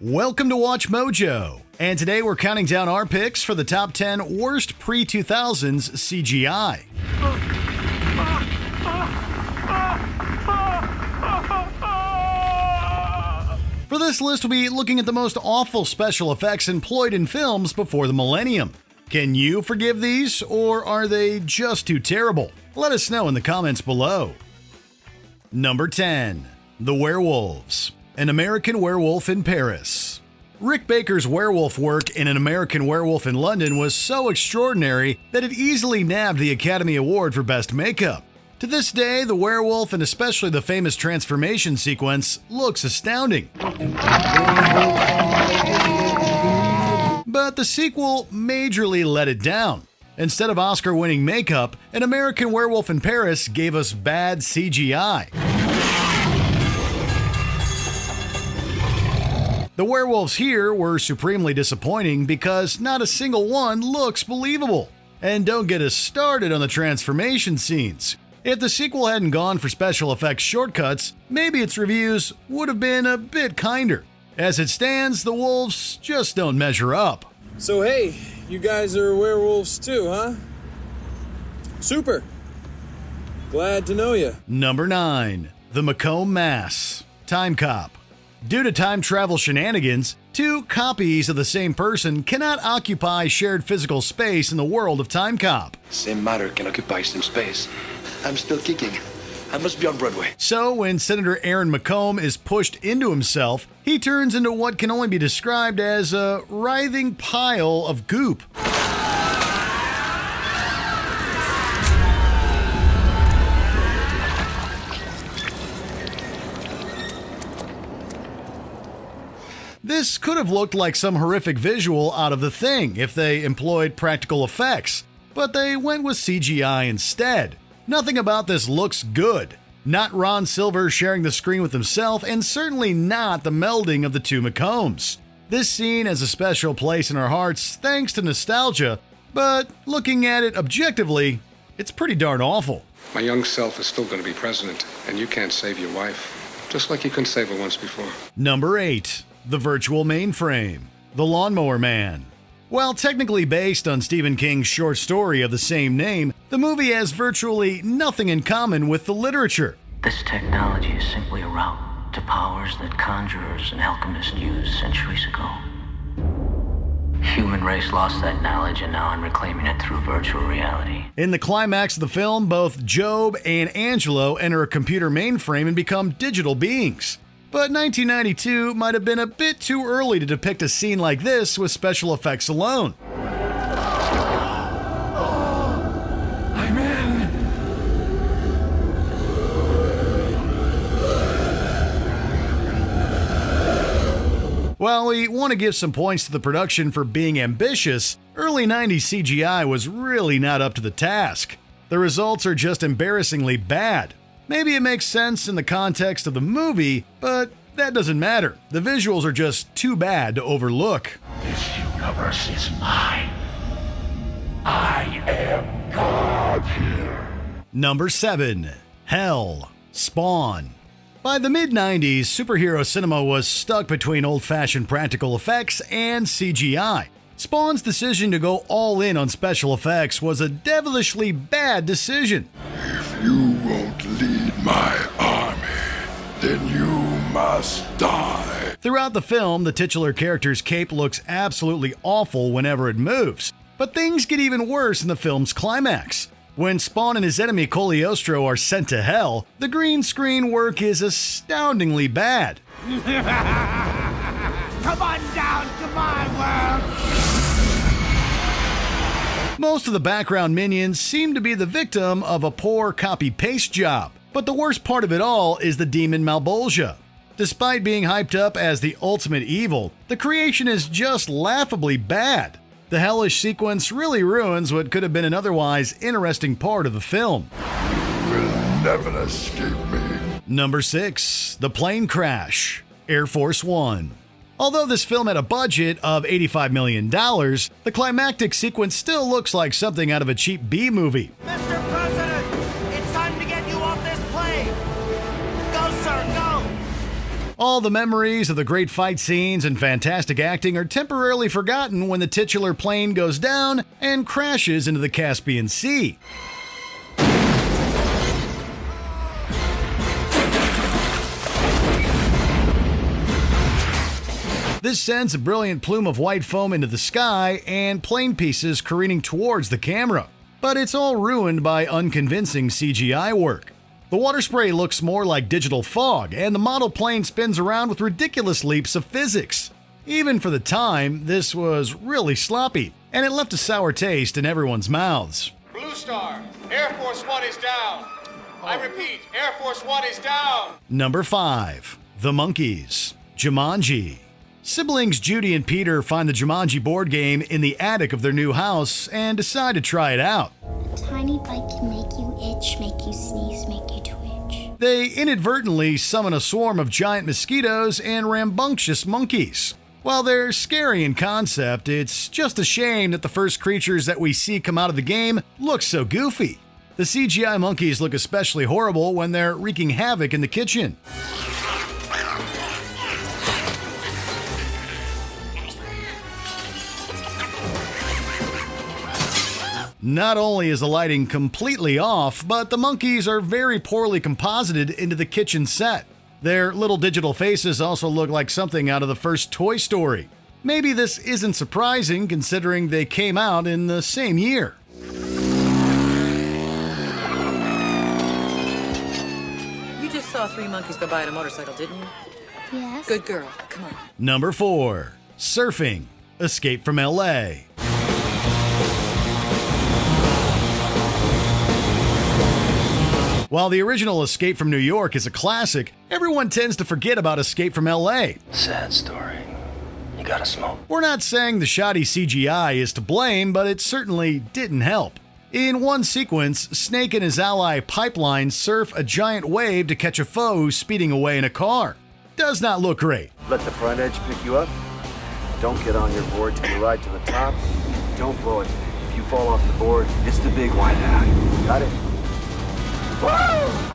Welcome to Watch Mojo, and today we're counting down our picks for the top 10 worst pre-2000s CGI. For this list, we'll be looking at the most awful special effects employed in films before the millennium. Can you forgive these, or are they just too terrible? Let us know in the comments below. Number 10. The Werewolves. An American Werewolf in Paris. Rick Baker's werewolf work in An American Werewolf in London was so extraordinary that it easily nabbed the Academy Award for Best Makeup. To this day, the werewolf, and especially the famous transformation sequence, looks astounding. But the sequel majorly let it down. Instead of Oscar-winning makeup, An American Werewolf in Paris gave us bad CGI. The werewolves here were supremely disappointing because not a single one looks believable. And don't get us started on the transformation scenes. If the sequel hadn't gone for special effects shortcuts, maybe its reviews would have been a bit kinder. As it stands, the wolves just don't measure up. So hey, you guys are werewolves too, huh? Super. Glad to know you. Number 9. The Macomb Mass. Timecop. Due to time travel shenanigans, two copies of the same person cannot occupy shared physical space in the world of Timecop. Same matter can occupy same space. I'm still kicking. I must be on Broadway. So when Senator Aaron Macomb is pushed into himself, he turns into what can only be described as a writhing pile of goop. This could have looked like some horrific visual out of The Thing if they employed practical effects, but they went with CGI instead. Nothing about this looks good. Not Ron Silver sharing the screen with himself, and certainly not the melding of the two Macombs. This scene has a special place in our hearts thanks to nostalgia, but looking at it objectively, it's pretty darn awful. My young self is still going to be president, and you can't save your wife, just like you couldn't save her once before. Number 8. The Virtual Mainframe. The Lawnmower Man. While technically based on Stephen King's short story of the same name, the movie has virtually nothing in common with the literature. This technology is simply a route to powers that conjurers and alchemists used centuries ago. Human race lost that knowledge, and now I'm reclaiming it through virtual reality. In the climax of the film, both Job and Angelo enter a computer mainframe and become digital beings. But 1992 might have been a bit too early to depict a scene like this with special effects alone. I'm in. While we want to give some points to the production for being ambitious, early 90s CGI was really not up to the task. The results are just embarrassingly bad. Maybe it makes sense in the context of the movie, but that doesn't matter. The visuals are just too bad to overlook. This universe is mine. I am God here. Number 7. Hell. Spawn. By the mid-90s, superhero cinema was stuck between old-fashioned practical effects and CGI. Spawn's decision to go all in on special effects was a devilishly bad decision. If you won't lead my army, then you must die. Throughout the film, the titular character's cape looks absolutely awful whenever it moves. But things get even worse in the film's climax. When Spawn and his enemy Cogliostro are sent to hell, the green screen work is astoundingly bad. Come on down to my world! Most of the background minions seem to be the victim of a poor copy-paste job. But the worst part of it all is the demon Malbolgia. Despite being hyped up as the ultimate evil, the creation is just laughably bad. The hellish sequence really ruins what could have been an otherwise interesting part of the film. You will never escape me. Number 6. The Plane Crash. Air Force One. Although this film had a budget of $85 million, the climactic sequence still looks like something out of a cheap B-movie. Mr. President, it's time to get you off this plane. Go, sir, go. All the memories of the great fight scenes and fantastic acting are temporarily forgotten when the titular plane goes down and crashes into the Caspian Sea. This sends a brilliant plume of white foam into the sky and plane pieces careening towards the camera. But it's all ruined by unconvincing CGI work. The water spray looks more like digital fog, and the model plane spins around with ridiculous leaps of physics. Even for the time, this was really sloppy, and it left a sour taste in everyone's mouths. Blue Star, Air Force One is down. I repeat, Air Force One is down. Number 5. The Monkeys. Jumanji. Siblings Judy and Peter find the Jumanji board game in the attic of their new house and decide to try it out. A tiny bite can make you itch, make you sneeze, make you twitch. They inadvertently summon a swarm of giant mosquitoes and rambunctious monkeys. While they're scary in concept, it's just a shame that the first creatures that we see come out of the game look so goofy. The CGI monkeys look especially horrible when they're wreaking havoc in the kitchen. Not only is the lighting completely off, but the monkeys are very poorly composited into the kitchen set. Their little digital faces also look like something out of the first Toy Story. Maybe this isn't surprising considering they came out in the same year. You just saw 3 monkeys go by on a motorcycle, didn't you? Yes. Good girl. Come on. Number 4. Surfing. Escape from LA. While the original Escape from New York is a classic, everyone tends to forget about Escape from LA. Sad story. You gotta smoke. We're not saying the shoddy CGI is to blame, but it certainly didn't help. In one sequence, Snake and his ally Pipeline surf a giant wave to catch a foe who's speeding away in a car. Does not look great. Let the front edge pick you up. Don't get on your board till you ride to the top. Don't blow it. If you fall off the board, it's the big wipeout. Got it?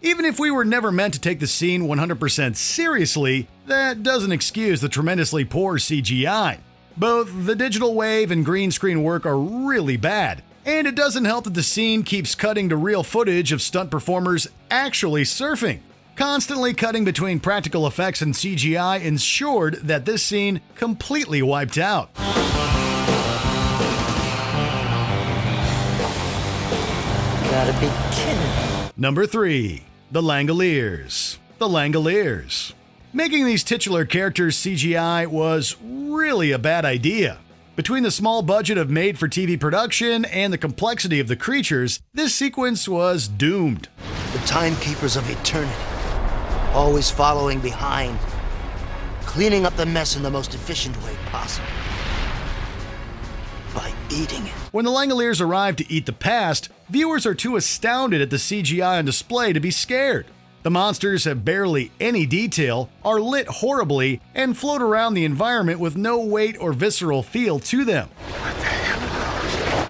Even if we were never meant to take the scene 100% seriously, that doesn't excuse the tremendously poor CGI. Both the digital wave and green screen work are really bad, and it doesn't help that the scene keeps cutting to real footage of stunt performers actually surfing. Constantly cutting between practical effects and CGI ensured that this scene completely wiped out. Gotta be kidding me. Number 3. The Langoliers. The Langoliers. Making these titular characters CGI was really a bad idea. Between the small budget of made-for-TV production and the complexity of the creatures, this sequence was doomed. The timekeepers of eternity, always following behind, cleaning up the mess in the most efficient way possible. By eating it. When the Langoliers arrive to eat the past, viewers are too astounded at the CGI on display to be scared. The monsters have barely any detail, are lit horribly, and float around the environment with no weight or visceral feel to them.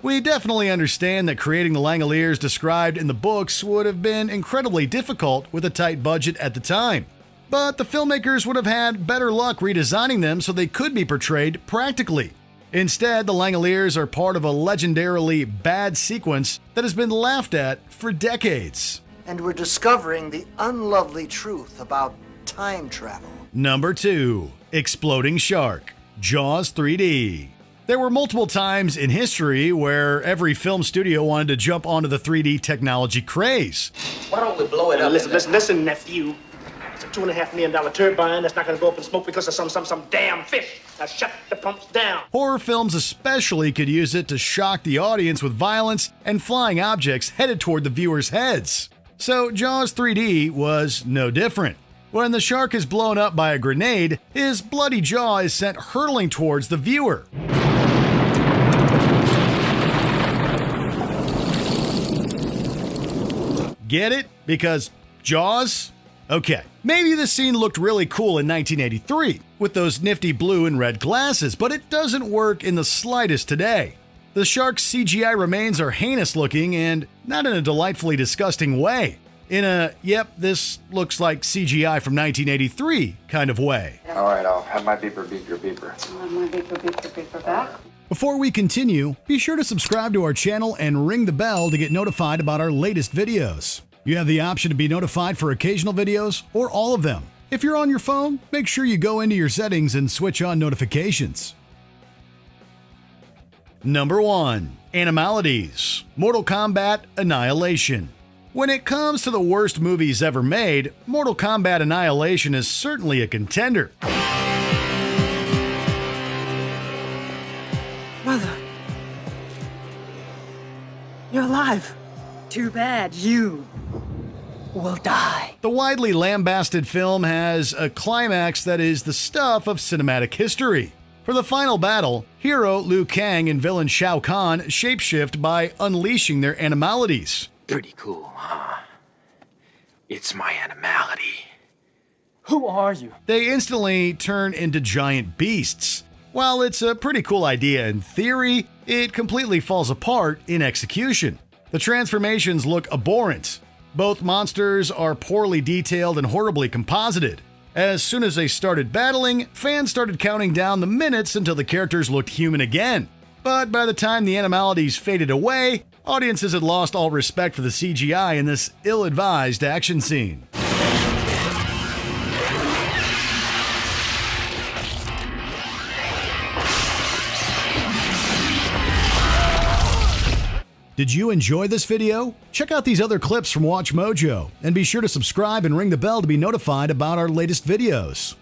We definitely understand that creating the Langoliers described in the books would have been incredibly difficult with a tight budget at the time. But the filmmakers would have had better luck redesigning them so they could be portrayed practically. Instead, the Langoliers are part of a legendarily bad sequence that has been laughed at for decades. And we're discovering the unlovely truth about time travel. Number 2. Exploding Shark. Jaws 3D. There were multiple times in history where every film studio wanted to jump onto the 3D technology craze. Why don't we blow it up? Listen, nephew. It's a $2.5 million turbine that's not going to go up in smoke because of some damn fish. Now shut the pumps down. Horror films especially could use it to shock the audience with violence and flying objects headed toward the viewers' heads. So Jaws 3D was no different. When the shark is blown up by a grenade, his bloody jaw is sent hurtling towards the viewer. Get it? Because Jaws? Okay, maybe the scene looked really cool in 1983 with those nifty blue and red glasses, but it doesn't work in the slightest today. The shark's CGI remains are heinous looking and not in a delightfully disgusting way. in a, yep, this looks like CGI from 1983 kind of way. All right, I'll have my beeper beep your beeper. I'll have my beeper back. Before we continue, be sure to subscribe to our channel and ring the bell to get notified about our latest videos. You have the option to be notified for occasional videos or all of them. If you're on your phone, make sure you go into your settings and switch on notifications. Number 1. Animalities. Mortal Kombat Annihilation. When it comes to the worst movies ever made, Mortal Kombat Annihilation is certainly a contender. Mother, you're alive. Too bad you will die. The widely lambasted film has a climax that is the stuff of cinematic history. For the final battle, hero Liu Kang and villain Shao Kahn shapeshift by unleashing their animalities. Pretty cool, huh? It's my animality. Who are you? They instantly turn into giant beasts. While it's a pretty cool idea in theory, it completely falls apart in execution. The transformations look abhorrent. Both monsters are poorly detailed and horribly composited. As soon as they started battling, fans started counting down the minutes until the characters looked human again. But by the time the animalities faded away, audiences had lost all respect for the CGI in this ill-advised action scene. Did you enjoy this video? Check out these other clips from WatchMojo, and be sure to subscribe and ring the bell to be notified about our latest videos.